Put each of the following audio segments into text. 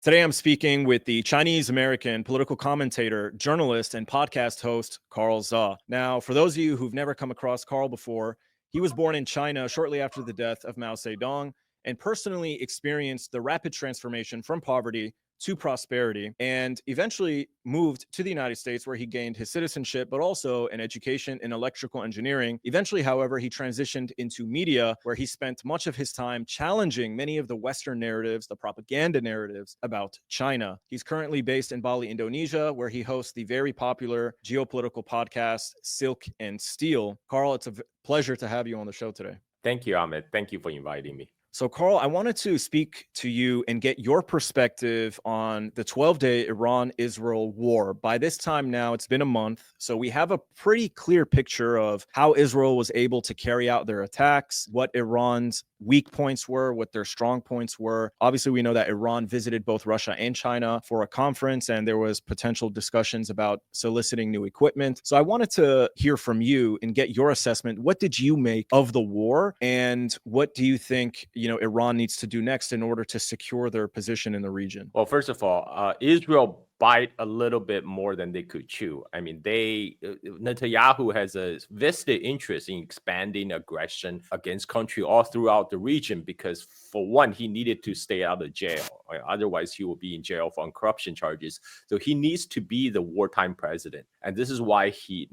Today, I'm speaking with the Chinese-American political commentator, journalist, and podcast host, Carl Zha. Now, for those of you who've never come across Carl before, he was born in China shortly after the death of Mao Zedong and personally experienced the rapid transformation from poverty to prosperity, and eventually moved to the United States, where he gained his citizenship, but also an education in electrical engineering. Eventually, however, he transitioned into media, where he spent much of his time challenging many of the Western narratives, the propaganda narratives about China. He's currently based in Bali, Indonesia, where he hosts the very popular geopolitical podcast, Silk and Steel. Carl, it's a pleasure to have you on the show today. Thank you, Ahmed. Thank you for inviting me. So, Carl, I wanted to speak to you and get your perspective on the 12-day Iran-Israel war. By this time now, it's been a month, so we have a pretty clear picture of how Israel was able to carry out their attacks, what Iran's weak points were, what their strong points were. Obviously, we know that Iran visited both Russia and China for a conference, and there was potential discussions about soliciting new equipment. So I wanted to hear from you and get your assessment. What did you make of the war, and what do you think Iran needs to do next in order to secure their position in the region? Well, first of all, Israel bite a little bit more than they could chew. I mean, Netanyahu has a vested interest in expanding aggression against country all throughout the region because, for one, he needed to stay out of jail. Otherwise, he will be in jail on corruption charges. So he needs to be the wartime president. And this is why he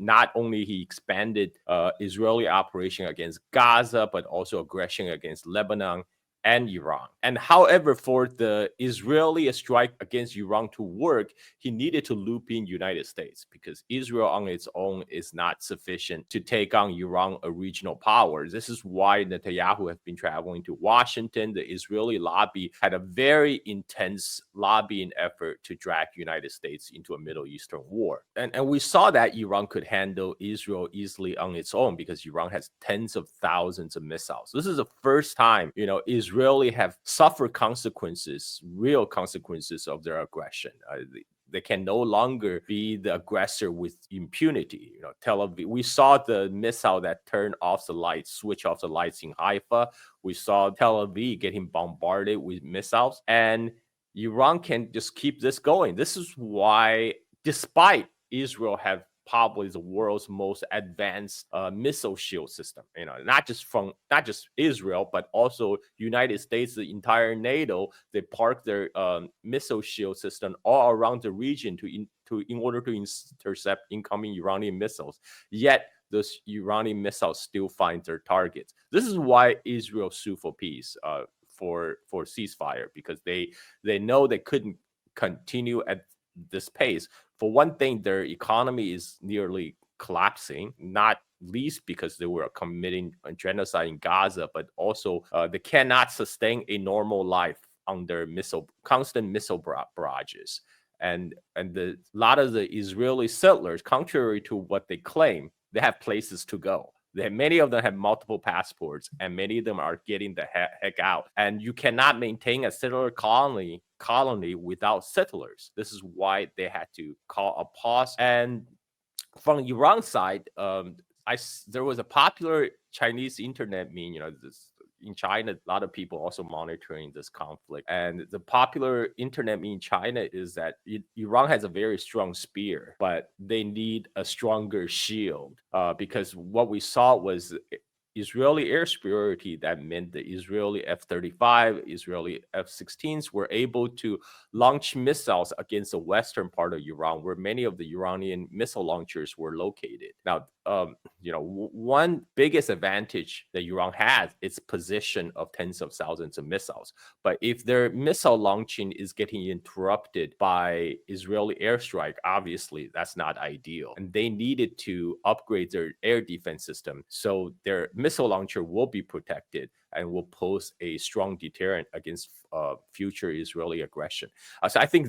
expanded Israeli operation against Gaza, but also aggression against Lebanon and Iran. And however, for the Israeli strike against Iran to work, he needed to loop in United States because Israel on its own is not sufficient to take on Iran, a regional power. This is why Netanyahu has been traveling to Washington. The Israeli lobby had a very intense lobbying effort to drag United States into a Middle Eastern war. And we saw that Iran could handle Israel easily on its own because Iran has tens of thousands of missiles. This is the first time, Israeli have suffered consequences, real consequences of their aggression. They can no longer be the aggressor with impunity. Tel Aviv, we saw the missile that turned off the lights, switch off the lights in Haifa. We saw Tel Aviv getting bombarded with missiles, and Iran can just keep this going. This is why, despite Israel have probably the world's most advanced missile shield system, not just Israel, but also United States, the entire NATO, they park their missile shield system all around the region in order to intercept incoming Iranian missiles. Yet those Iranian missiles still find their targets. This is why Israel sued for peace, for ceasefire, because they know they couldn't continue at this pace. For one thing, their economy is nearly collapsing, not least because they were committing a genocide in Gaza, but also they cannot sustain a normal life under constant missile barrages. And a lot of the Israeli settlers, contrary to what they claim, they have places to go. Many of them have multiple passports, and many of them are getting the heck out. And you cannot maintain a settler colony without settlers. This is why they had to call a pause. And from Iran side, there was a popular Chinese internet meme. In China, a lot of people also monitoring this conflict. And the popular internet meme in China is that Iran has a very strong spear, but they need a stronger shield because what we saw was Israeli air superiority. That meant the Israeli F-35, Israeli F-16s were able to launch missiles against the western part of Iran, where many of the Iranian missile launchers were located. Now, one biggest advantage that Iran has is position of tens of thousands of missiles. But if their missile launching is getting interrupted by Israeli airstrike, obviously that's not ideal. And they needed to upgrade their air defense system so their missile launcher will be protected and will pose a strong deterrent against future Israeli aggression. So I think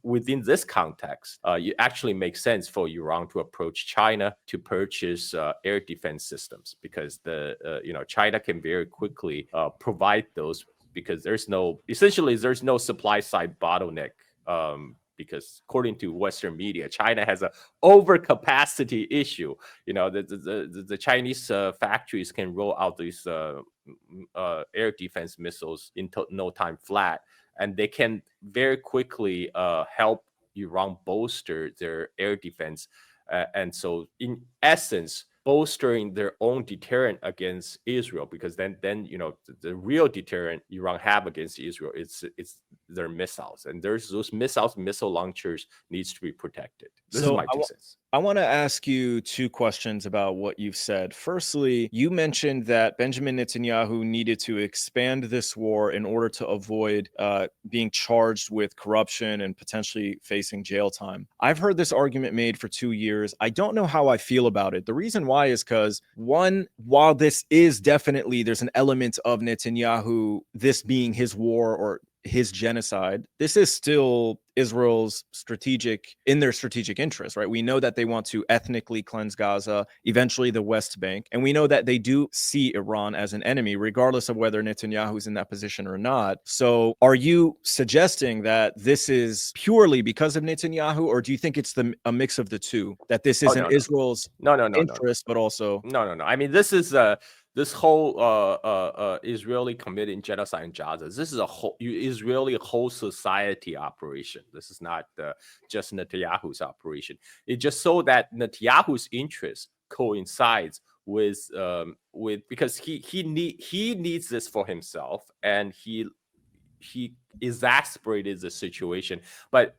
within this context, it actually makes sense for Iran to approach China to purchase air defense systems because China can very quickly provide those because there's no supply side bottleneck. Because according to Western media, China has an overcapacity issue. The Chinese factories can roll out these air defense missiles in no time flat. and they can very quickly help Iran bolster their air defense. And so, in essence, bolstering their own deterrent against Israel, because then the real deterrent Iran have against Israel it's their missiles, and there's those missile launchers needs to be protected. This is So my 2 cents. I want to ask you two questions about what you've said. Firstly, you mentioned that Benjamin Netanyahu needed to expand this war in order to avoid being charged with corruption and potentially facing jail time. I've heard this argument made for 2 years. I don't know how I feel about it. The reason why is because, one, while this is definitely, there's an element of Netanyahu, this being his war or his genocide, this is still Israel's in their strategic interest, right? We know that they want to ethnically cleanse Gaza, eventually the West Bank, and we know that they do see Iran as an enemy, regardless of whether Netanyahu is in that position or not. So are you suggesting that this is purely because of Netanyahu, or do you think it's a mix of the two, that this is in Israel's interest, but also... No. I mean, this is this whole Israeli committing genocide in Gaza. This is a whole Israeli whole society operation. This is not just Netanyahu's operation. It's just so that Netanyahu's interest coincides with because he needs this for himself, and he exasperated the situation. But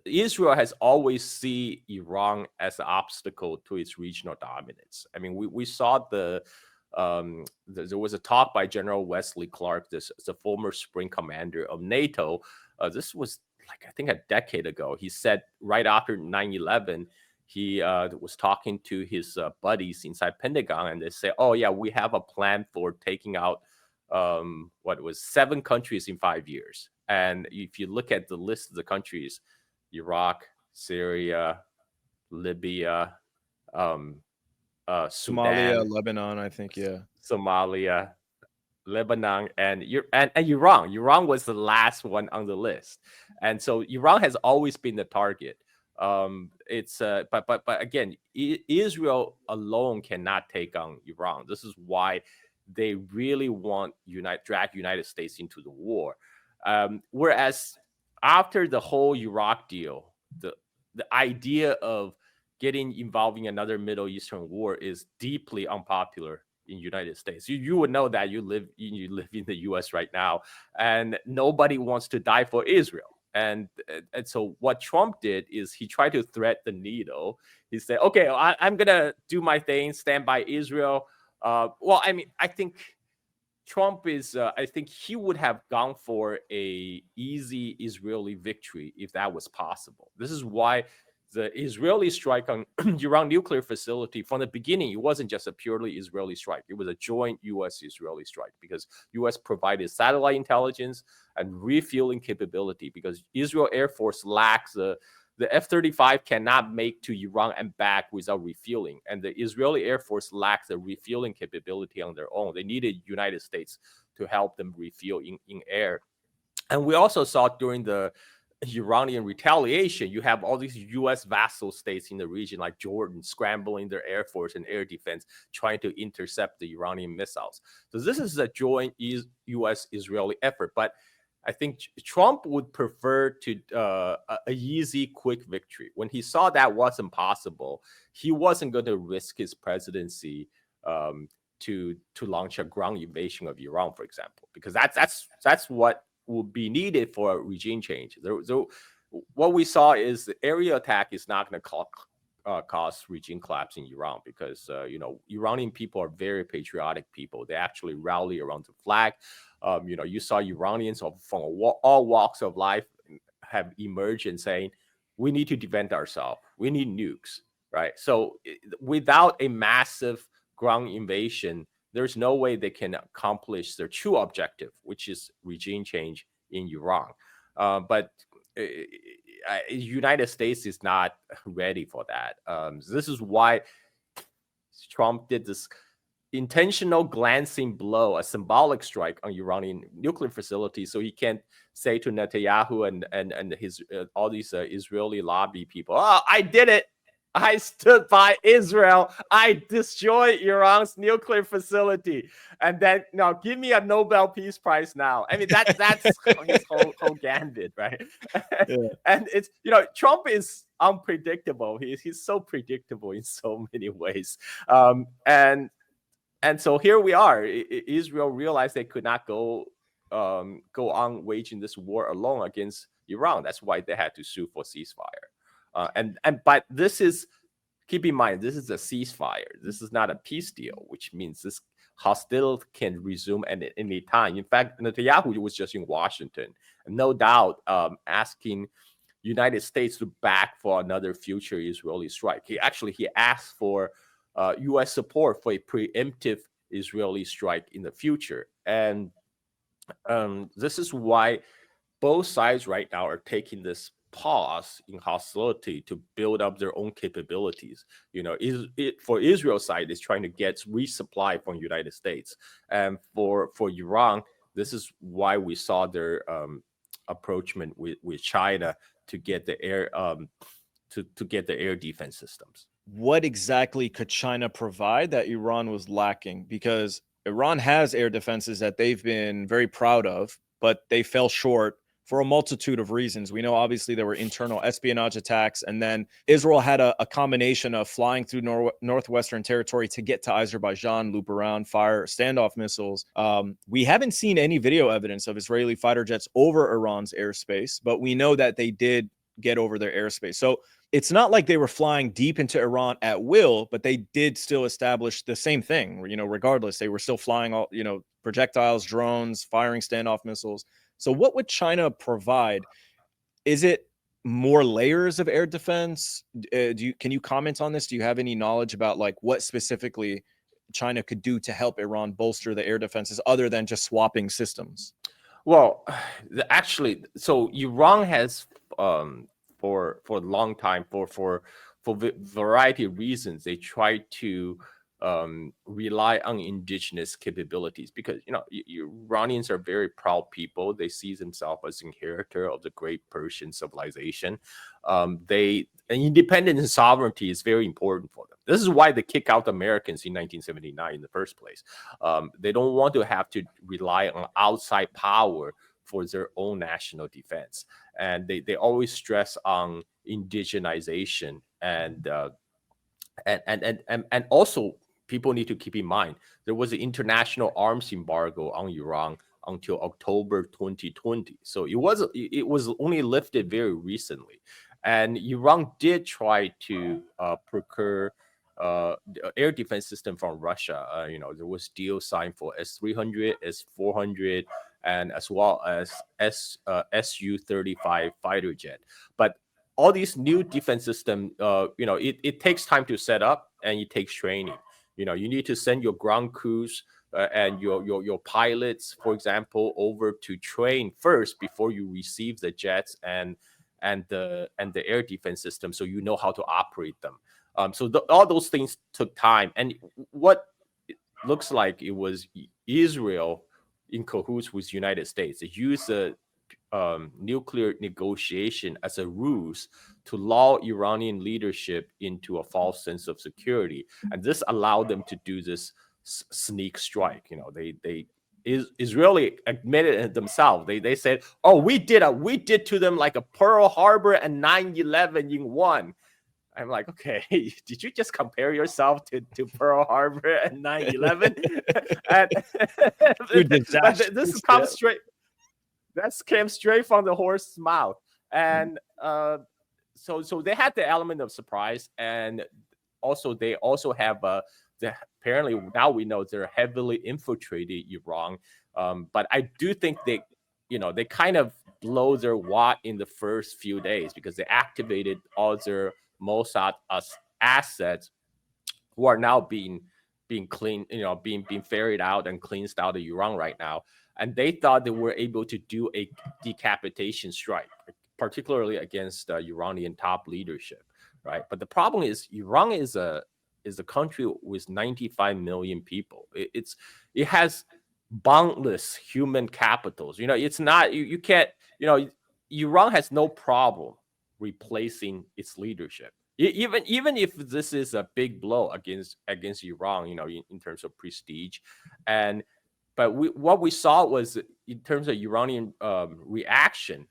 Israel has always seen Iran as an obstacle to its regional dominance. I mean, we saw there was a talk by General Wesley Clark, the former Spring Commander of NATO. This was like, I think, a decade ago. He said right after 9/11, he was talking to his buddies inside Pentagon, and they say, "Oh yeah, we have a plan for taking out 7 countries in 5 years." And if you look at the list of the countries, Iraq, Syria, Libya, Somalia, Sudan, Lebanon, I think, yeah. Somalia, Lebanon, and Iran. Iran was the last one on the list, and so Iran has always been the target. But again, Israel alone cannot take on Iran. This is why they really want drag United States into the war. Whereas after the whole Iraq deal, the idea of getting involved in another Middle Eastern war is deeply unpopular in the United States. You would know that. You live in the U.S. right now, and nobody wants to die for Israel. And so what Trump did is he tried to thread the needle. He said, "Okay, I'm gonna do my thing, stand by Israel." Well, I mean, I think Trump is. I think he would have gone for a easy Israeli victory if that was possible. This is why the Israeli strike on Iran nuclear facility, from the beginning, it wasn't just a purely Israeli strike. It was a joint U.S.-Israeli strike, because U.S. provided satellite intelligence and refueling capability, because Israel Air Force lacks the F-35 cannot make to Iran and back without refueling. And the Israeli Air Force lacks the refueling capability on their own. They needed United States to help them refuel in air. And we also saw during the Iranian retaliation, you have all these U.S. vassal states in the region, like Jordan, scrambling their air force and air defense, trying to intercept the Iranian missiles. So this is a joint U.S.-Israeli effort. But I think Trump would prefer to a easy, quick victory. When he saw that wasn't possible, he wasn't going to risk his presidency to launch a ground invasion of Iran, for example, because that's what would be needed for a regime change. What we saw is the area attack is not going to cause regime collapse in Iran, because Iranian people are very patriotic people. They actually rally around the flag. You saw Iranians from all walks of life have emerged and saying, "We need to defend ourselves. We need nukes." Right. So without a massive ground invasion, there's no way they can accomplish their true objective, which is regime change in Iran. But United States is not ready for that. This is why Trump did this intentional glancing blow, a symbolic strike on Iranian nuclear facilities, so he can't say to Netanyahu and his all these Israeli lobby people, "Oh, I did it. I stood by Israel. I destroyed Iran's nuclear facility, and then now give me a Nobel Peace Prize now. I mean that's his whole gambit, right? Yeah. And it's Trump is unpredictable. He's so predictable in so many ways, and so here we are. Israel realized they could not go on waging this war alone against Iran. That's why they had to sue for ceasefire. But this is, keep in mind, this is a ceasefire. This is not a peace deal, which means this hostility can resume at any time. In fact, Netanyahu was just in Washington, no doubt, asking United States to back for another future Israeli strike. He asked for U.S. support for a preemptive Israeli strike in the future, and this is why both sides right now are taking this pause in hostility to build up their own capabilities. For Israel side is trying to get resupply from United States, and for Iran, this is why we saw their approachment with China to get the air to get the air defense systems. What exactly could China provide that Iran was lacking? Because Iran has air defenses that they've been very proud of, but they fell short for a multitude of reasons. We know obviously there were internal espionage attacks, and then Israel had a combination of flying through northwestern territory to get to Azerbaijan, loop around, fire standoff missiles. We haven't seen any video evidence of Israeli fighter jets over Iran's airspace, but we know that they did get over their airspace. So it's not like they were flying deep into Iran at will, but they did still establish the same thing. Regardless, they were still flying all, projectiles, drones, firing standoff missiles. So what would China provide? Is it more layers of air defense? Can you comment on this? Do you have any knowledge about like what specifically China could do to help Iran bolster the air defenses other than just swapping systems? Well, actually, so Iran has for a long time, for variety of reasons, they try to rely on indigenous capabilities, because Iranians are very proud people. They see themselves as inheritor of the great Persian civilization. Independence and sovereignty is very important for them. This is why they kick out Americans in 1979 in the first place. They don't want to have to rely on outside power for their own national defense, and they always stress on indigenization, and also people need to keep in mind there was an international arms embargo on Iran until October 2020. So it was only lifted very recently, and Iran did try to procure the air defense system from Russia. There was deal signed for S-300, S-400, and as well as Su-35 fighter jet. But all these new defense system, it takes time to set up, and it takes training. You need to send your ground crews and your pilots, for example, over to train first before you receive the jets and the air defense system, so you know how to operate them. So all those things took time, and what it looks like it was Israel in cahoots with United States. They used a nuclear negotiation as a ruse to lull Iranian leadership into a false sense of security, and this allowed them to do this sneak strike. Israeli admitted it themselves. They said, "Oh, we did to them like a Pearl Harbor and 9/11 in one." I'm like, okay, did you just compare yourself to Pearl Harbor and 9/11? And this comes straight. That came straight from the horse's mouth, and so they had the element of surprise, and they also have apparently now we know they're heavily infiltrated Iran, but I do think they kind of blow their wad in the first few days, because they activated all their Mossad assets, who are now being cleaned, being ferried out and cleansed out of Iran right now. And they thought they were able to do a decapitation strike, particularly against Iranian top leadership, right? But the problem is, Iran is a country with 95 million people. It has boundless human capitals. It's not you can't. Iran has no problem replacing its leadership. even if this is a big blow against Iran, in terms of prestige, and but what we saw was in terms of Iranian reaction,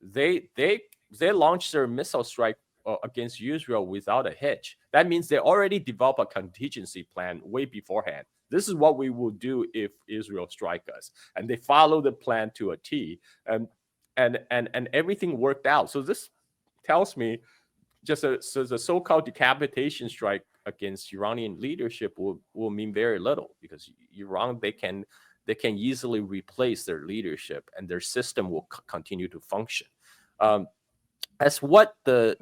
they they they launched their missile strike against Israel without a hitch. That means they already developed a contingency plan way beforehand. This is what we will do if Israel strike us, and they follow the plan to a T, and everything worked out. So this tells me so the so-called decapitation strike against Iranian leadership will mean very little, because Iran, they can easily replace their leadership, and their system will continue to function. As what what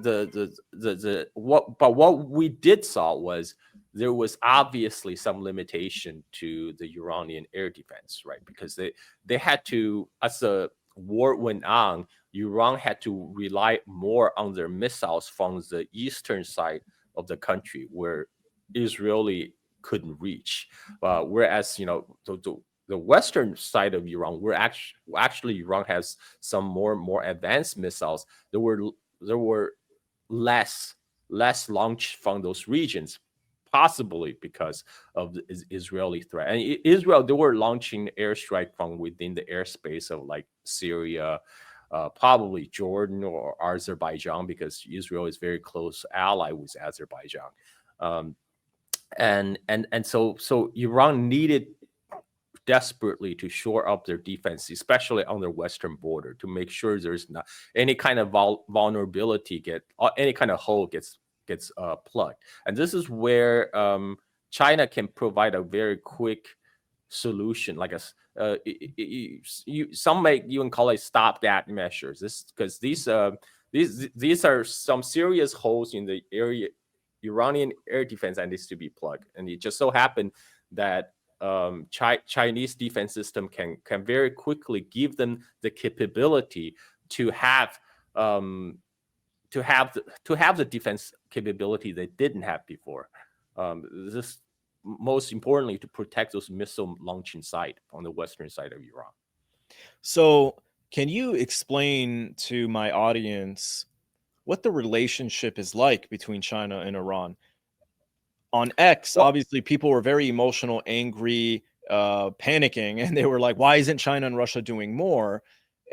we did saw was there was obviously some limitation to the Iranian air defense, right? Because they had to, as the war went on, Iran had to rely more on their missiles from the eastern side of the country, where Israeli couldn't reach. Whereas the western side of Iran, where actually Iran has some more advanced missiles, there were less launched from those regions, possibly because of the Israeli threat. And Israel, they were launching airstrike from within the airspace of like Syria, probably Jordan or Azerbaijan, because Israel is very close ally with Azerbaijan. Um, and so Iran needed desperately to shore up their defense, especially on their western border, to make sure there's not any kind of vulnerability any kind of hole gets plugged. And this is where China can provide a very quick solution, like some may even call it stopgap measures. This because these are some serious holes in the area Iranian air defense that needs to be plugged. And it just so happened that Chinese defense system can very quickly give them the capability to have the defense capability they didn't have before. This most importantly to protect those missile launching site on the western side of Iran. So, can you explain to my audience what the relationship is like between China and Iran? On X, Well, obviously, people were very emotional, angry, panicking, and they were like, why isn't China and Russia doing more?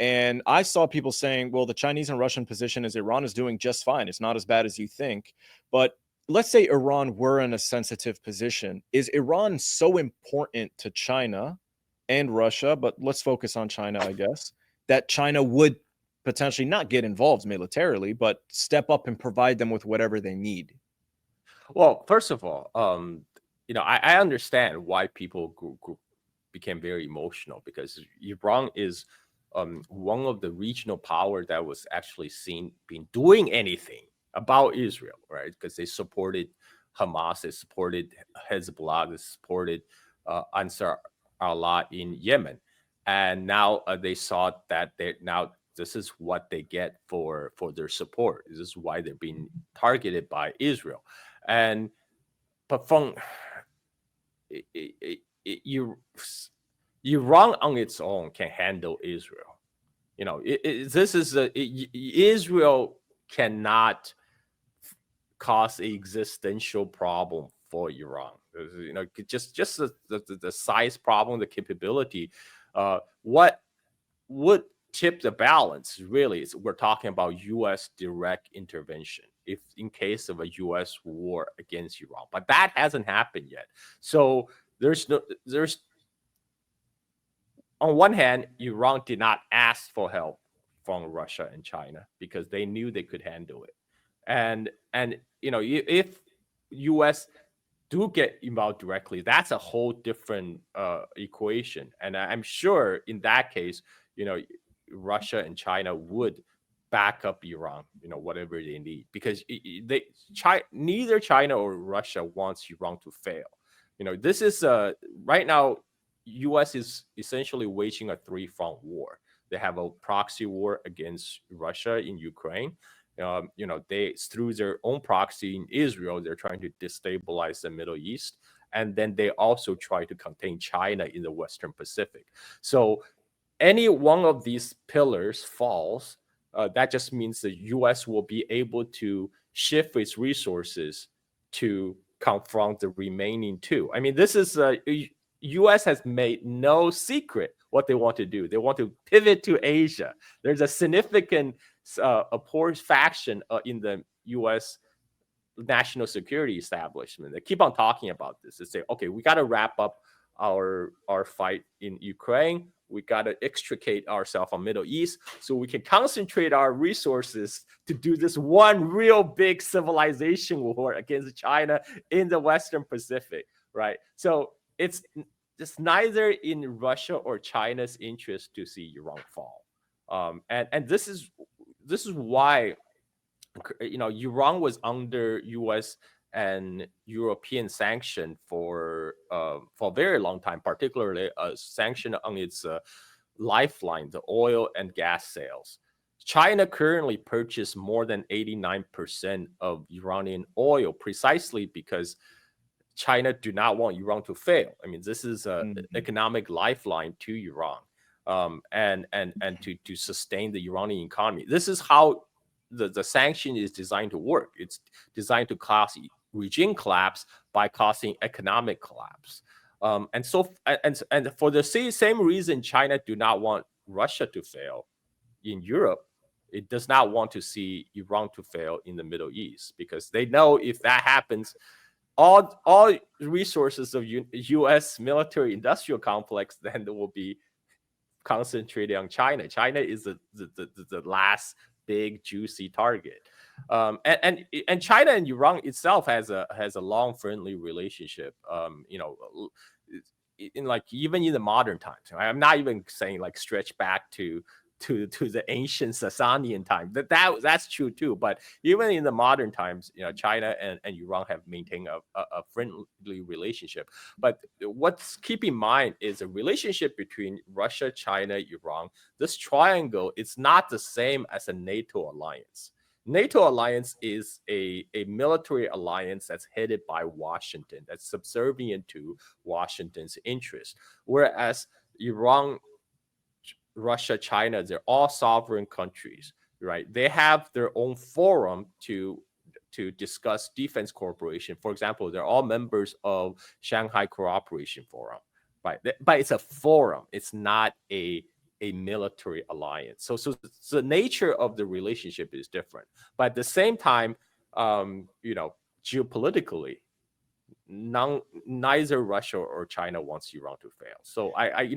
And I saw people saying, well, the Chinese and Russian position is Iran is doing just fine. It's not as bad as you think. But let's say Iran were in a sensitive position. Is Iran so important to China and Russia? But let's focus on China, I guess, that China would potentially not get involved militarily, but step up and provide them with whatever they need. Well, first of all, I understand why people became very emotional, because Iran is one of the regional power that was actually seen being doing anything about Israel, right? Because they supported Hamas, they supported Hezbollah, they supported Ansar Allah in Yemen, and now they saw that this is what they get for their support. This is why they're being targeted by Israel. And but from you Iran on its own can handle Israel. Israel cannot cause an existential problem for Iran. Just the size problem, the capability. What would tip the balance really is we're talking about U.S. direct intervention if in case of a U.S. war against Iran, but that hasn't happened yet. So there's on one hand, Iran did not ask for help from Russia and China because they knew they could handle it, and if U.S. do get involved directly, that's a whole different equation, and I'm sure in that case, Russia and China would back up Iran, whatever they need, because neither China or Russia wants Iran to fail. This is right now, U.S. is essentially waging a three-front war. They have a proxy war against Russia in Ukraine. They through their own proxy in Israel, they're trying to destabilize the Middle East, and then they also try to contain China in the Western Pacific. So any one of these pillars falls, that just means the U.S. will be able to shift its resources to confront the remaining two. I mean, this is U.S. has made no secret what they want to do. They want to pivot to Asia. There's a significant a poor faction in the U.S. national security establishment. They keep on talking about this. They say, okay, we got to wrap up our fight in Ukraine. We got to extricate ourselves from Middle East so we can concentrate our resources to do this one real big civilization war against China in the Western Pacific, right? So it's neither in Russia or China's interest to see Iran fall, and this is why Iran was under U.S. and European sanction for a very long time, particularly a sanction on its lifeline, the oil and gas sales. China currently purchases more than 89% of Iranian oil precisely because China do not want Iran to fail. I mean, this is an economic lifeline to Iran, and to sustain the Iranian economy. This is how the sanction is designed to work. It's designed to cause regime collapse by causing economic collapse. And for the same reason, China do not want Russia to fail in Europe. It does not want to see Iran to fail in the Middle East, because they know if that happens, all resources of U.S. military industrial complex then will be concentrated on China. China is the last big juicy target, and China and Iran itself has a long friendly relationship. In like even in the modern times, I'm not even saying like stretch back to the ancient Sasanian time. That's true too. But even in the modern times, China and Iran have maintained a friendly relationship. But what's keep in mind is a relationship between Russia, China, Iran. This triangle is not the same as a NATO alliance. NATO alliance is a military alliance that's headed by Washington, that's subservient to Washington's interests. Whereas Iran, Russia, China, they're all sovereign countries, right? They have their own forum to discuss defense cooperation. For example, they're all members of Shanghai Cooperation Forum, right? But it's a forum. It's not a military alliance. So the nature of the relationship is different. But at the same time, geopolitically, neither Russia or China wants Iran to fail. So I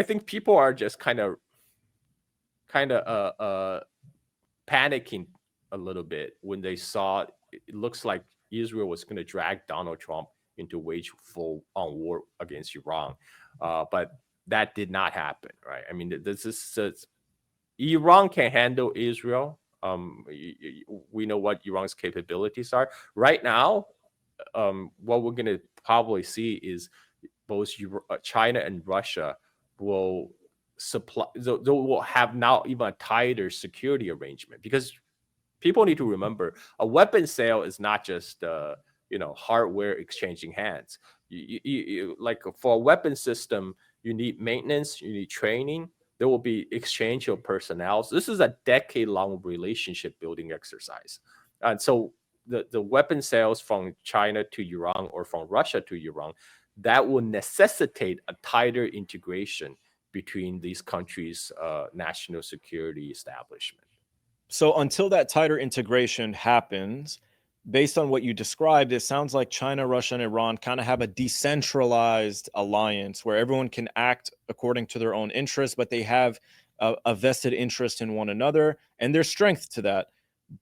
think people are just kind of panicking a little bit when they saw it looks like Israel was going to drag Donald Trump into wage full-on war against Iran, but that did not happen, right? I mean, this is Iran can handle Israel. We know what Iran's capabilities are right now. What we're going to probably see is both China and Russia will supply. They will have now even a tighter security arrangement, because people need to remember a weapon sale is not just hardware exchanging hands. You like for a weapon system, you need maintenance, you need training. There will be exchange of personnel. So this is a decade-long relationship building exercise, and so the weapon sales from China to Iran or from Russia to Iran, that will necessitate a tighter integration between these countries' national security establishment. So until that tighter integration happens, based on what you described, it sounds like China, Russia, and Iran kind of have a decentralized alliance where everyone can act according to their own interests, but they have a vested interest in one another, and there's strength to that.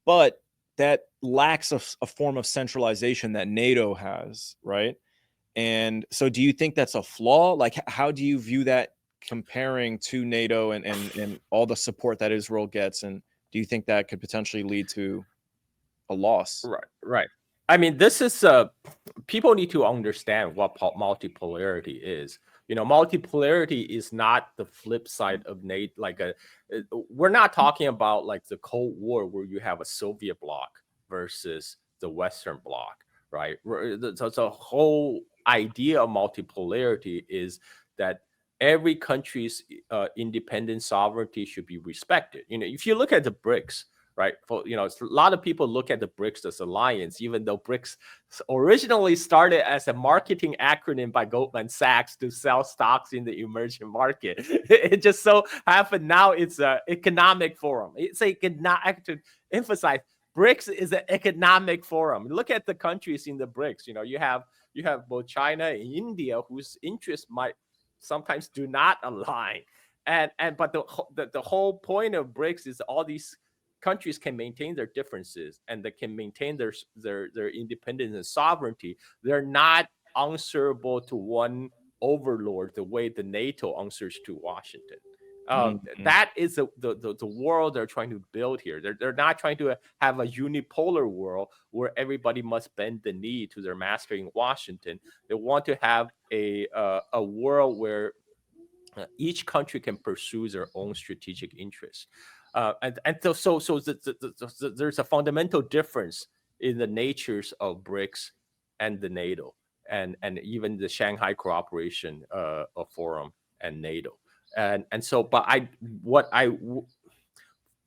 But that lacks a form of centralization that NATO has, right? And so do you think that's a flaw? Like, how do you view that comparing to NATO and all the support that Israel gets? And do you think that could potentially lead to a loss? Right. I mean, this is people need to understand what multipolarity is. Multipolarity is not the flip side of NATO. We're not talking about like the Cold War where you have a Soviet bloc versus the Western bloc, right? The whole idea of multipolarity is that every country's independent sovereignty should be respected. If you look at the BRICS, right? For a lot of people look at the BRICS as alliance, even though BRICS originally started as a marketing acronym by Goldman Sachs to sell stocks in the emerging market. It just so happened now it's an economic forum. It's to emphasize, BRICS is an economic forum. Look at the countries in the BRICS. You have both China and India, whose interests might sometimes do not align. But the whole point of BRICS is all these countries can maintain their differences and they can maintain their independence and sovereignty. They're not answerable to one overlord the way the NATO answers to Washington. That is the world they're trying to build here. They're not trying to have a unipolar world where everybody must bend the knee to their master in Washington. They want to have a world where each country can pursue their own strategic interests. So there's a fundamental difference in the natures of BRICS and the NATO, and even the Shanghai Cooperation Forum and NATO.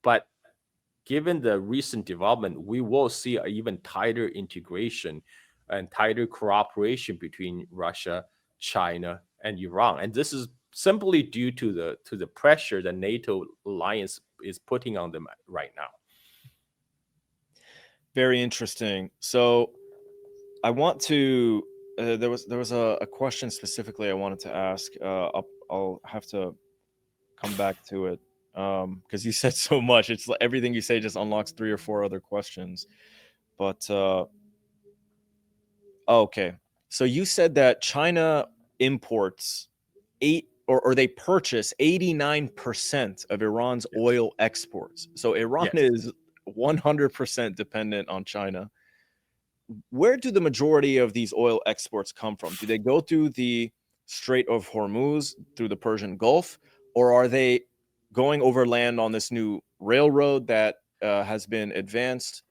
But given the recent development, we will see an even tighter integration and tighter cooperation between Russia, China, and Iran. And this is simply due to the pressure the NATO alliance is putting on them right now. Very interesting. So I want to there was a question specifically I wanted to ask. I'll have to come back to it because you said so much. It's like everything you say just unlocks 3 or 4 other questions. But okay. So you said that China imports they purchase 89% of Iran's oil exports. So Iran is 100% dependent on China. Where do the majority of these oil exports come from? Do they go through the Strait of Hormuz, through the Persian Gulf, or are they going overland on this new railroad that has been advanced?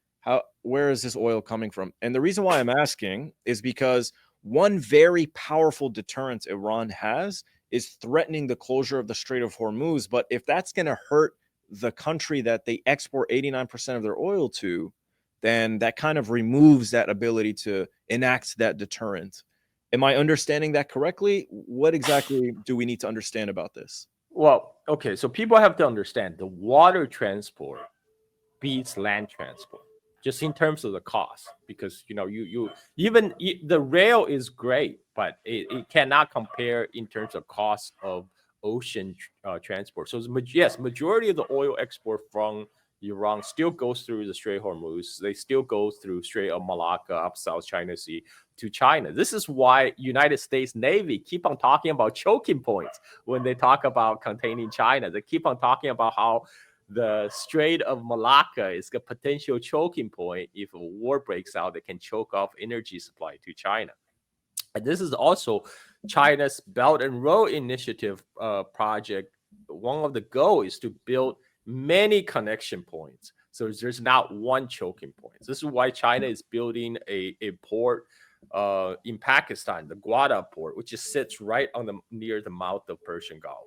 Where is this oil coming from? And the reason why I'm asking is because one very powerful deterrent Iran has is threatening the closure of the Strait of Hormuz. But if that's going to hurt the country that they export 89% of their oil to, then that kind of removes that ability to enact that deterrent. Am I understanding that correctly? What exactly do we need to understand about this? Well, okay, so people have to understand the water transport beats land transport just in terms of the cost, because the rail is great, but it cannot compare in terms of cost of ocean transport. So majority of the oil export from Iran still goes through the Strait of Hormuz. They still go through Strait of Malacca up South China Sea to China. This is why United States Navy keep on talking about choking points when they talk about containing China. They keep on talking about how the Strait of Malacca is a potential choking point. If a war breaks out, they can choke off energy supply to China. And this is also China's Belt and Road Initiative project. One of the goals is to build many connection points, so there's not one choking point. This is why China is building a port in Pakistan, the Gwadar port, which just sits right near the mouth of Persian Gulf.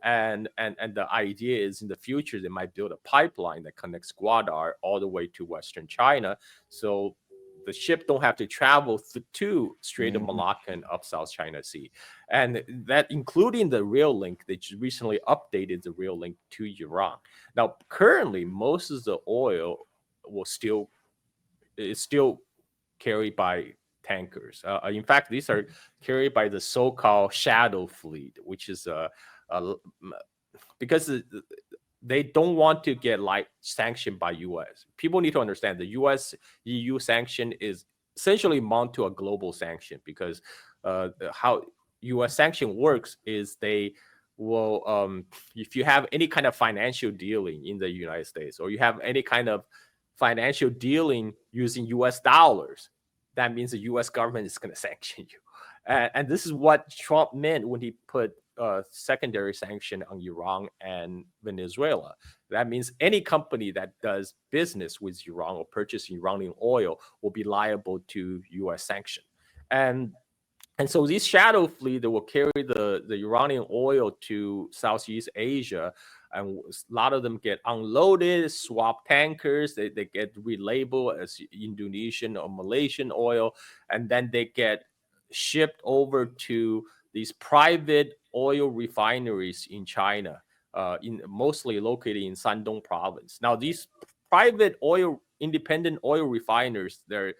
And the idea is in the future they might build a pipeline that connects Gwadar all the way to Western China, so the ship don't have to travel to Strait of Malacca and up South China Sea. And that including the rail link, they just recently updated the rail link to Iran. Now, currently, most of the oil is still carried by tankers. In fact, these are carried by the so-called shadow fleet, which is because they don't want to get sanctioned by U.S. People need to understand the U.S. EU sanction is essentially amount to a global sanction, because how U.S. sanction works is they will, if you have any kind of financial dealing in the United States, or you have any kind of financial dealing using U.S. dollars, that means the U.S. government is going to sanction you. And this is what Trump meant when he put secondary sanction on Iran and Venezuela. That means any company that does business with Iran or purchase Iranian oil will be liable to U.S. sanction. And so these shadow fleet that will carry the Iranian oil to Southeast Asia and a lot of them get unloaded, swap tankers, they get relabeled as Indonesian or Malaysian oil, and then they get shipped over to these private oil refineries in China, in mostly located in Shandong province. Now, these private independent oil refiners, they're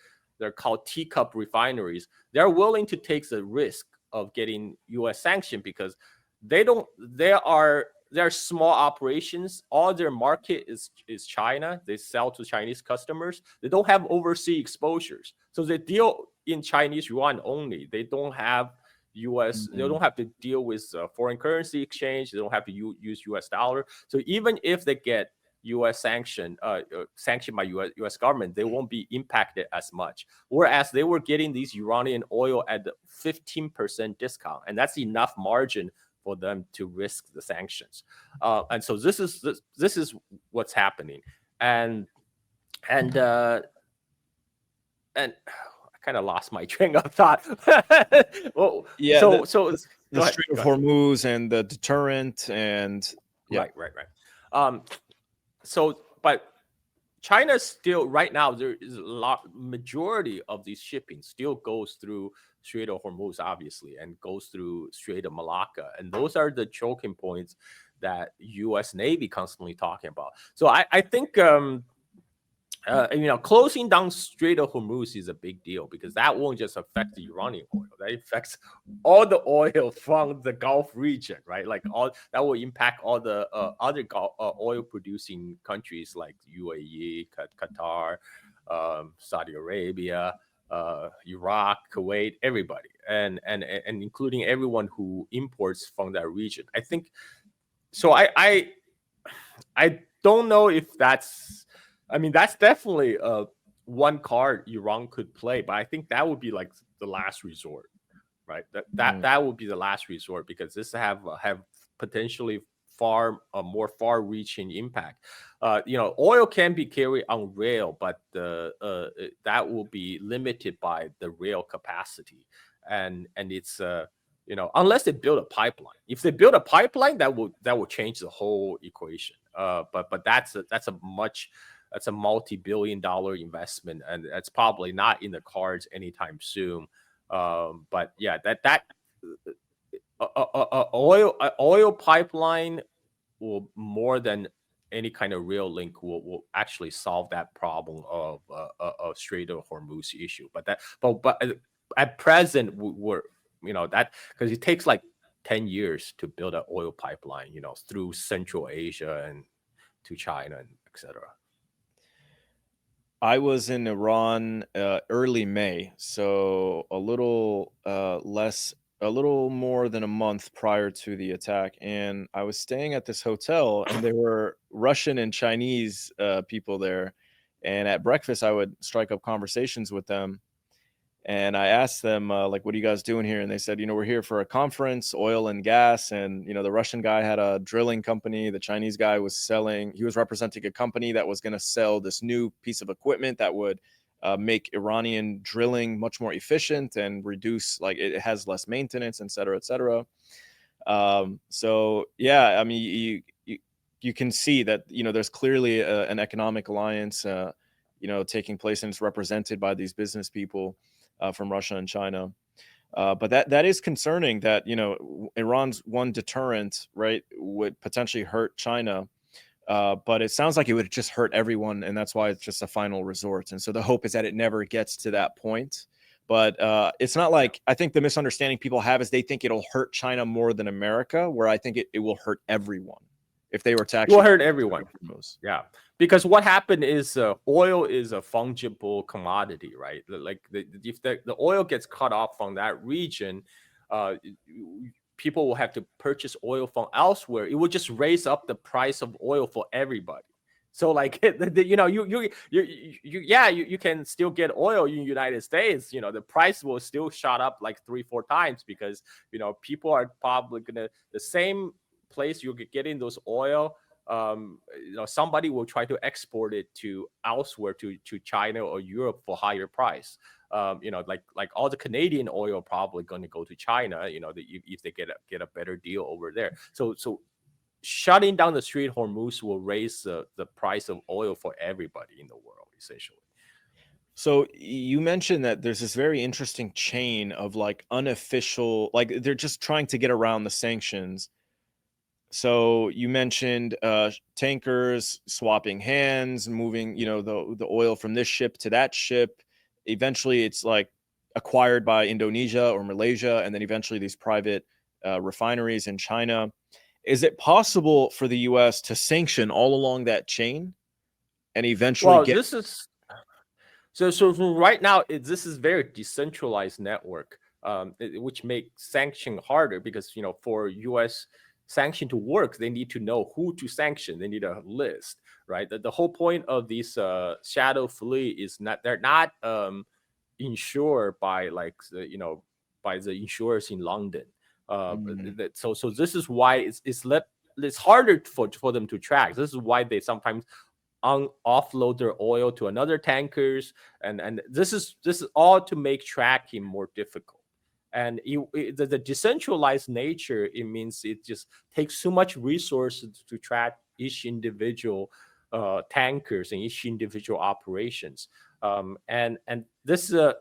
called teacup refineries. They're willing to take the risk of getting U.S. sanction because they're small operations. All their market is China. They sell to Chinese customers. They don't have overseas exposures, so they deal in Chinese yuan only. They don't have US. They don't have to deal with foreign currency exchange. They don't have to use US dollar. So even if they get U.S. sanctioned by U.S. government, they won't be impacted as much. Whereas they were getting these Iranian oil at the 15% discount, and that's enough margin for them to risk the sanctions. And so this is what's happening, and I kind of lost my train of thought. Well, Yeah, so the Strait of Hormuz and the deterrent, and right. So, but China still right now there is majority of these shipping still goes through Strait of Hormuz, obviously, and goes through Strait of Malacca, and those are the choking points that U.S. Navy constantly talking about. So I think closing down Strait of Hormuz is a big deal because that won't just affect the Iranian oil. That affects all the oil from the Gulf region, right? Like all that will impact all the other oil-producing countries like UAE, Qatar, Saudi Arabia, Iraq, Kuwait, everybody, and including everyone who imports from that region. I think so. I don't know if that's. I mean, that's definitely one card Iran could play, but I think that would be like the last resort, right? That would be the last resort because this have potentially more far-reaching impact. Oil can be carried on rail, but that will be limited by the rail capacity, and it's unless they build a pipeline. If they build a pipeline, that will change the whole equation. But that's a multi-billion-dollar investment, and that's probably not in the cards anytime soon. But yeah, that oil pipeline will more than any kind of rail link will actually solve that problem of Strait of Hormuz issue. But at present we're that because it takes like 10 years to build an oil pipeline, through Central Asia and to China and etc. I was in Iran early May, so a little more than a month prior to the attack, and I was staying at this hotel, and there were Russian and Chinese people there, and at breakfast I would strike up conversations with them. And I asked them, like, what are you guys doing here? And they said, we're here for a conference, oil and gas. And, the Russian guy had a drilling company. The Chinese guy he was representing a company that was going to sell this new piece of equipment that would make Iranian drilling much more efficient and reduce, like, it has less maintenance, et cetera, et cetera. So, yeah, I mean, you can see that, there's clearly an economic alliance, taking place, and it's represented by these business people from Russia and China. But that is concerning that, Iran's one deterrent, right, would potentially hurt China. But it sounds like it would just hurt everyone. And that's why it's just a final resort. And so the hope is that it never gets to that point. But it's not like, I think the misunderstanding people have is they think it'll hurt China more than America, where I think it will hurt everyone if they were to actually. It will hurt everyone. Yeah. Because what happened is oil is a fungible commodity, right? Like if the oil gets cut off from that region, people will have to purchase oil from elsewhere. It will just raise up the price of oil for everybody. So like you can still get oil in the United States. The price will still shot up like 3-4 times because people are probably gonna the same place you're getting those oil. Somebody will try to export it to elsewhere to China or Europe for higher price. Like all the Canadian oil probably going to go to China. If they get a better deal over there. So shutting down the Strait Hormuz will raise the price of oil for everybody in the world, essentially. So you mentioned that there's this very interesting chain of like unofficial, like they're just trying to get around the sanctions. So you mentioned tankers swapping hands, moving, the oil from this ship to that ship. Eventually, it's like acquired by Indonesia or Malaysia, and then eventually these private refineries in China. Is it possible for the U.S. to sanction all along that chain and eventually Well, get? this is so right now this is very decentralized network, which makes sanction harder because for U.S. sanction to work, they need to know who to sanction. They need a list, right? The whole point of these shadow fleet is not they're not insured by by the insurers in London. Mm, So this is why it's harder for them to track. This is why they sometimes offload their oil to another tankers, and this is all to make tracking more difficult. And the decentralized nature, it means it just takes so much resources to track each individual tankers and each individual operations. And this and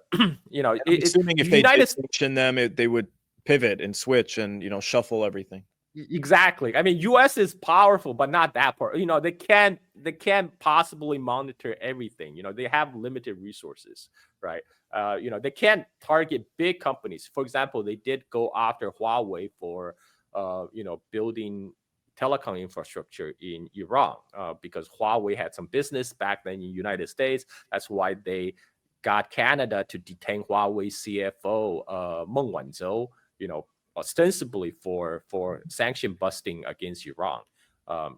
I'm assuming if they did United sanction them, they would pivot and switch and shuffle everything. Exactly. I mean, U.S. is powerful, but not that powerful. They can't possibly monitor everything. They have limited resources, right? They can't target big companies. For example, they did go after Huawei for, building telecom infrastructure in Iran, because Huawei had some business back then in the United States. That's why they got Canada to detain Huawei CFO Meng Wanzhou. Ostensibly for sanction busting against Iran,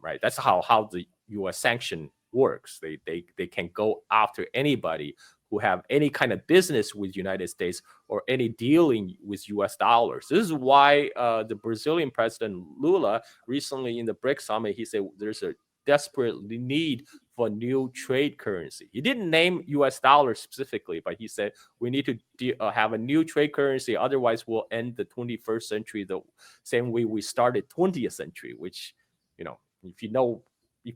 right? That's how the U.S. sanction works. They can go after anybody who have any kind of business with United States or any dealing with U.S. dollars. This is why the Brazilian president Lula recently in the BRICS summit, he said there's a desperate need for new trade currency. He didn't name U.S. dollars specifically, but he said we need to have a new trade currency. Otherwise, we'll end the 21st century the same way we started 20th century. Which, if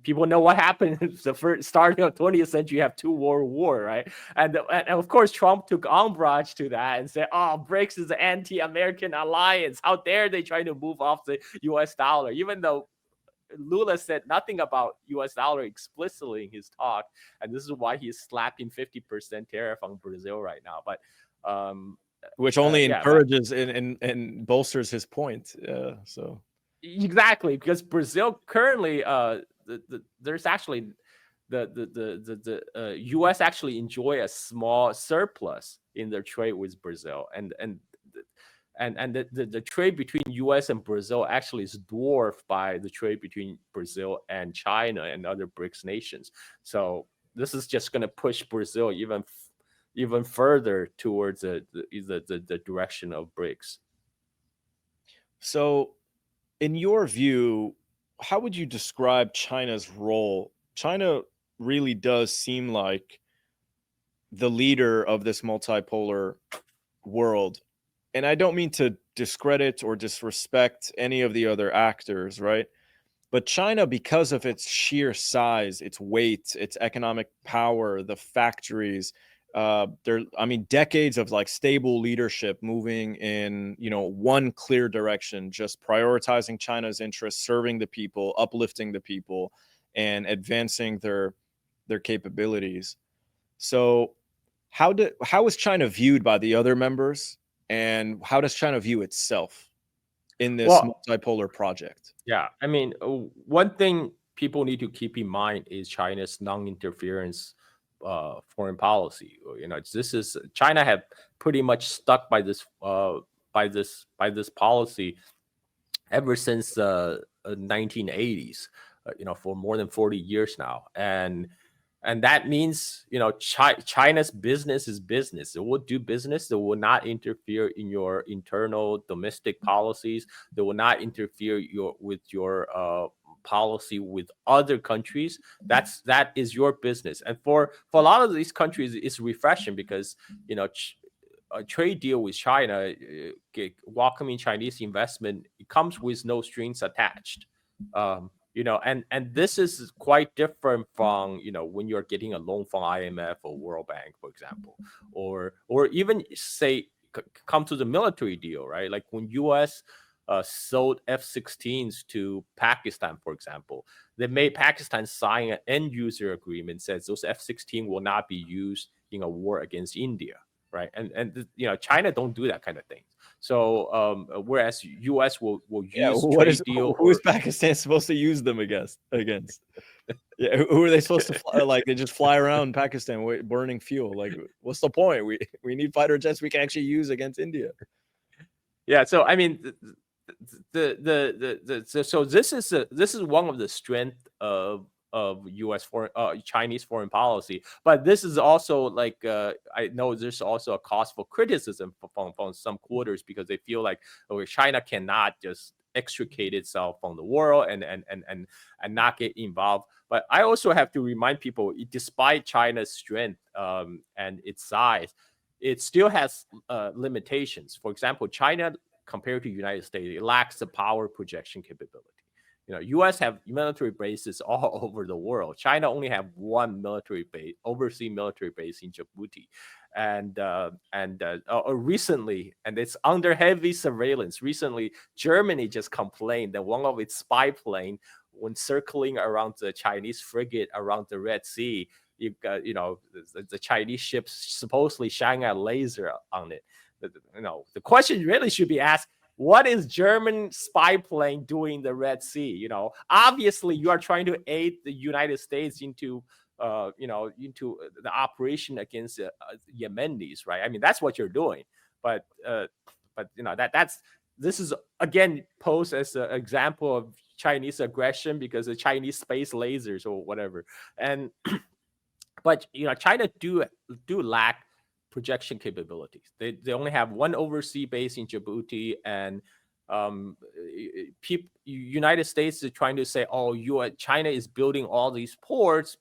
people know what happened the first starting of 20th century, you have two world war, right? And of course, Trump took umbrage to that and said, "Oh, BRICS is an anti-American alliance. How dare they try to move off the U.S. dollar?" Even though Lula said nothing about U.S. dollar explicitly in his talk, and this is why he's slapping 50% tariff on Brazil right now. But Which only yeah, but encourages and bolsters his point. So exactly, because Brazil currently, there's actually the U.S. actually enjoy a small surplus in their trade with Brazil, and the trade between U.S. and Brazil actually is dwarfed by the trade between Brazil and China and other BRICS nations. So this is just going to push Brazil even further towards the direction of BRICS. So in your view, how would you describe China's role? China really does seem like the leader of this multipolar world. And I don't mean to discredit or disrespect any of the other actors, right? But China, because of its sheer size, its weight, its economic power, the factories, I mean, decades of like stable leadership moving in, one clear direction, just prioritizing China's interests, serving the people, uplifting the people, and advancing their capabilities. So, how is China viewed by the other members, and how does China view itself in this Well, multipolar project? yeah, I mean, one thing people need to keep in mind is China's non-interference foreign policy. This is China have pretty much stuck by this policy ever since 1980s. For more than 40 years now, and that means China's business is business. It will do business. They will not interfere in your internal domestic policies. They will not interfere with your policy with other countries. That is your business. And for a lot of these countries, it's refreshing because a trade deal with China, welcoming Chinese investment, it comes with no strings attached. And this is quite different from when you're getting a loan from IMF or World Bank, for example, or even say come to the military deal, right? Like when U.S. Sold F-16s to Pakistan, for example, they made Pakistan sign an end user agreement says those F-16 will not be used in a war against India, right? And China don't do that kind of thing. So whereas U.S. will Yeah, use trade deal who is or Pakistan supposed to use them against? Yeah, who are they supposed to fly? Like they just fly around Pakistan burning fuel. Like, what's the point? We need fighter jets we can actually use against India. yeah. So I mean, so this is one of the strength of U.S. Chinese foreign policy, but this is also like I know there's also a cause for criticism from some quarters because they feel like China cannot just extricate itself from the world and not get involved. But I also have to remind people, despite China's strength and its size, it still has limitations. For example, China compared to United States, it lacks the power projection capability. U.S. have military bases all over the world. China only have one military base, overseas military base in Djibouti, and recently, and it's under heavy surveillance. Recently, Germany just complained that one of its spy plane, when circling around the Chinese frigate around the Red Sea, you got the Chinese ships supposedly shining a laser on it. The question really should be asked: what is German spy plane doing in the Red Sea? Obviously you are trying to aid the United States into the operation against Yemenis, right? I mean, that's what you're doing. But that's this is again posed as an example of Chinese aggression because of Chinese space lasers or whatever. And but China do lack projection capabilities. They only have one overseas base in Djibouti, and United States is trying to say, oh, China is building all these ports.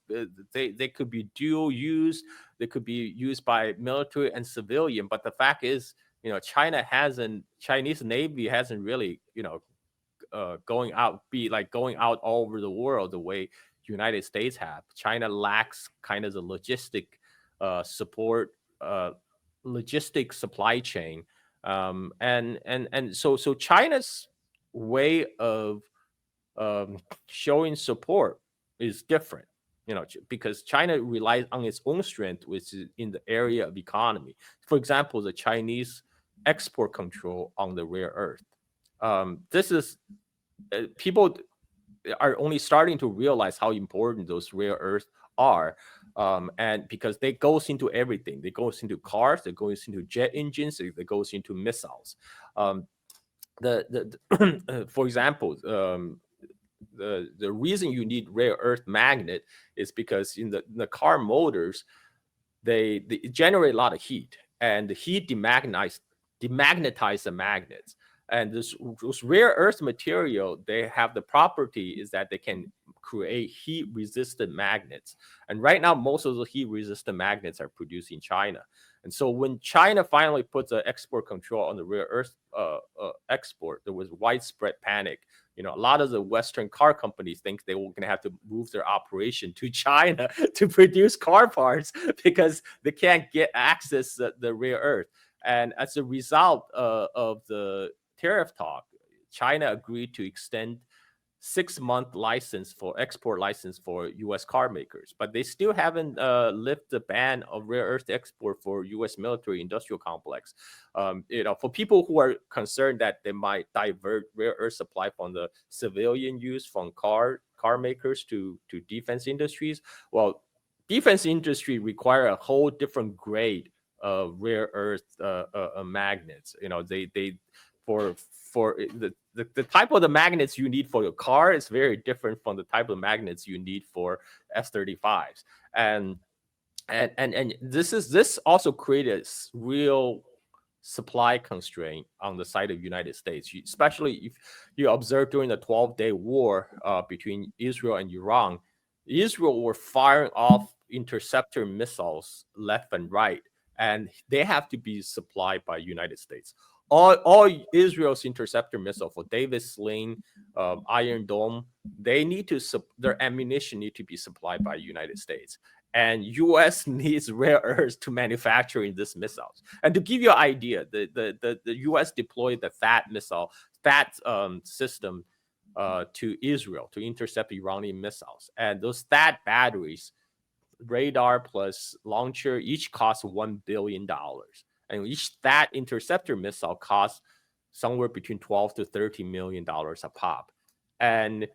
They could be dual use. They could be used by military and civilian. But the fact is, Chinese Navy hasn't really going out all over the world the way United States have. China lacks kind of the support, logistic supply chain, and so China's way of showing support is different. Because China relies on its own strength, which is in the area of economy. For example, the Chinese export control on the rare earth. This is people are only starting to realize how important those rare earths are, and because they goes into everything. They goes into cars, they goes into jet engines, they goes into missiles. For example, the reason you need rare earth magnet is because in the car motors, they generate a lot of heat, and the heat demagnetize the magnets. And those rare earth material, they have the property is that they can create heat resistant magnets. And right now, most of the heat resistant magnets are produced in China. And so when China finally put the export control on the rare earth export, there was widespread panic. A lot of the Western car companies think they were going to have to move their operation to China to produce car parts because they can't get access to the rare earth. And as a result of the tariff talk, China agreed to extend 6-month export license for U.S. car makers, but they still haven't lifted the ban of rare earth export for U.S. military industrial complex. For people who are concerned that they might divert rare earth supply from the civilian use from car makers to defense industries, well, defense industry require a whole different grade of rare earth magnets. They for the type of the magnets you need for your car is very different from the type of magnets you need for F-35s. And this also created real supply constraint on the side of United States, especially if you observe during the 12-day war between Israel and Iran. Israel were firing off interceptor missiles left and right, and they have to be supplied by United States. all Israel's interceptor missile for David Sling, Iron Dome, they need to their ammunition need to be supplied by United States, and U.S. needs rare earths to manufacturing these missiles. And to give you an idea, the U.S. deployed the THAAD system to Israel to intercept Iranian missiles, and those THAAD batteries, radar plus launcher, each cost $1 billion. And each THAAD interceptor missile costs somewhere between $12 to $30 million a pop. And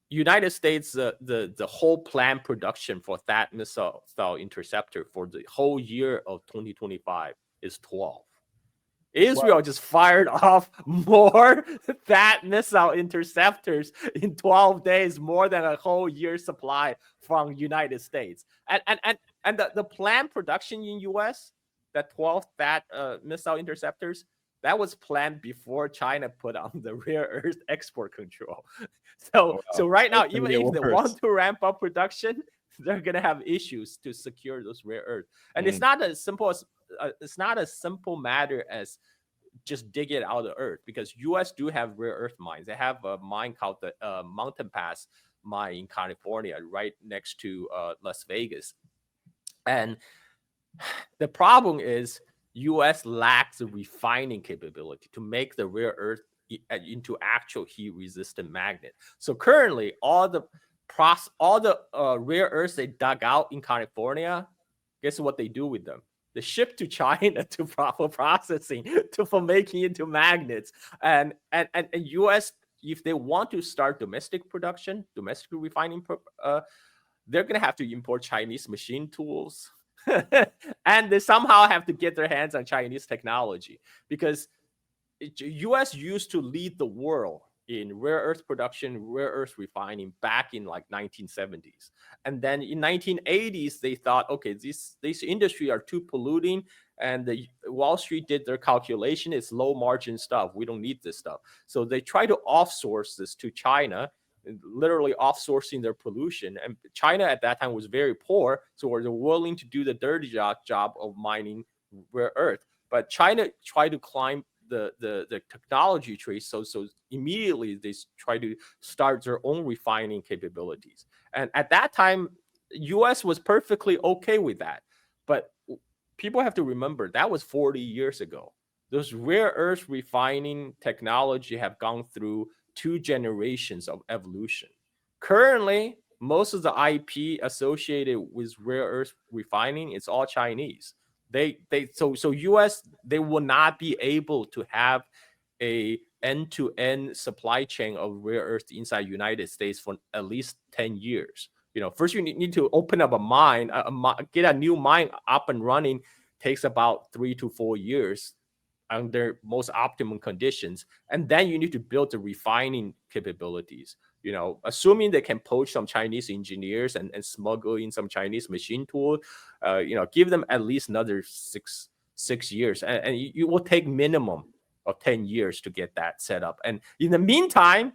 United States, the whole planned production for THAAD missile interceptor for the whole year of 2025 is 12. Israel just fired off more THAAD missile interceptors in 12 days, more than a whole year's supply from United States. And the planned production in US, that 12 THAAD missile interceptors, that was planned before China put on the rare earth export control. So right now, even if they want to ramp up production, they're gonna have issues to secure those rare earth. And it's not as simple as it's not a simple matter as just dig it out of the earth, because US do have rare earth mines. They have a mine called the Mountain Pass mine in California, right next to Las Vegas. And the problem is US lacks the refining capability to make the rare earth into actual heat resistant magnet. So currently all the rare earths they dug out in California, guess what they do with them? They ship to China to proper processing for making into magnets. And US, if they want to start domestic production, domestic refining, they're gonna have to import Chinese machine tools. And they somehow have to get their hands on Chinese technology, because US used to lead the world in rare earth production, rare earth refining back in like 1970s. And then in 1980s, they thought, okay, this industry are too polluting, and the Wall Street did their calculation. It's low margin stuff. We don't need this stuff. So they try to offsource this to China, literally offsourcing their pollution. And China at that time was very poor, so they're willing to do the dirty job of mining rare earth. But China tried to climb the technology tree, so immediately they try to start their own refining capabilities. And at that time, US was perfectly okay with that. But people have to remember that was 40 years ago. Those rare earth refining technology have gone through 2 generations of evolution. Currently, most of the IP associated with rare earth refining is all Chinese. So US, they will not be able to have a end-to-end supply chain of rare earth inside United States for at least 10 years. First you need to open up a mine, get a new mine up and running, takes about 3 to 4 years under most optimum conditions. And then you need to build the refining capabilities. Assuming they can poach some Chinese engineers and smuggle in some Chinese machine tool, give them at least another six years. And you will take minimum of 10 years to get that set up. And in the meantime,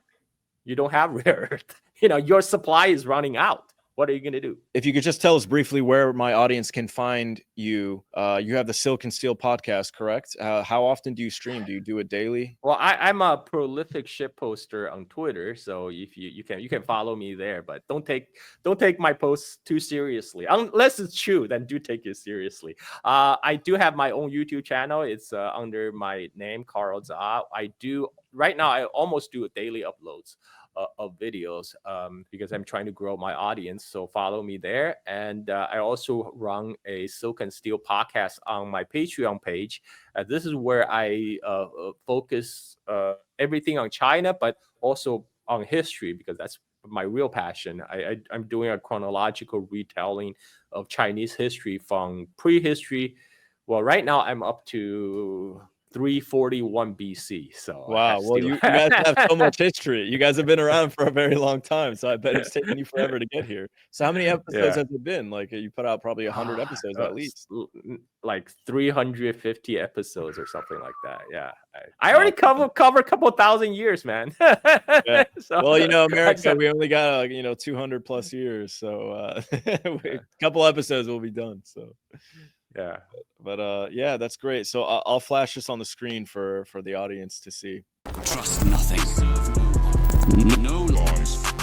you don't have rare earth. Your supply is running out. What are you going to do? If you could just tell us briefly where my audience can find you. You have the Silk and Steel podcast, correct? How often do you stream? Do you do it daily? Well, I'm a prolific shit poster on Twitter, so if you can follow me there, but don't take my posts too seriously. Unless it's true, then do take it seriously. I do have my own YouTube channel. It's under my name, Carl Za. Right now I almost do daily uploads of videos because I'm trying to grow my audience. So follow me there. And I also run a Silk and Steel podcast on my Patreon page. This is where I focus everything on China, but also on history, because that's my real passion. I'm doing a chronological retelling of Chinese history from prehistory. Well, right now I'm up to 341 BC. So wow. Well, you guys have so much history. You guys have been around for a very long time. So I bet it's taken you forever to get here. So how many episodes has it been? Like you put out probably 100 episodes at least. Like 350 episodes or something like that. Yeah. I already cover a couple thousand years, man. Yeah. So, well, America, we only got 200 plus years. So a couple episodes will be done. So Yeah. But yeah, that's great. So I'll flash this on the screen for the audience to see. Trust nothing. No laws.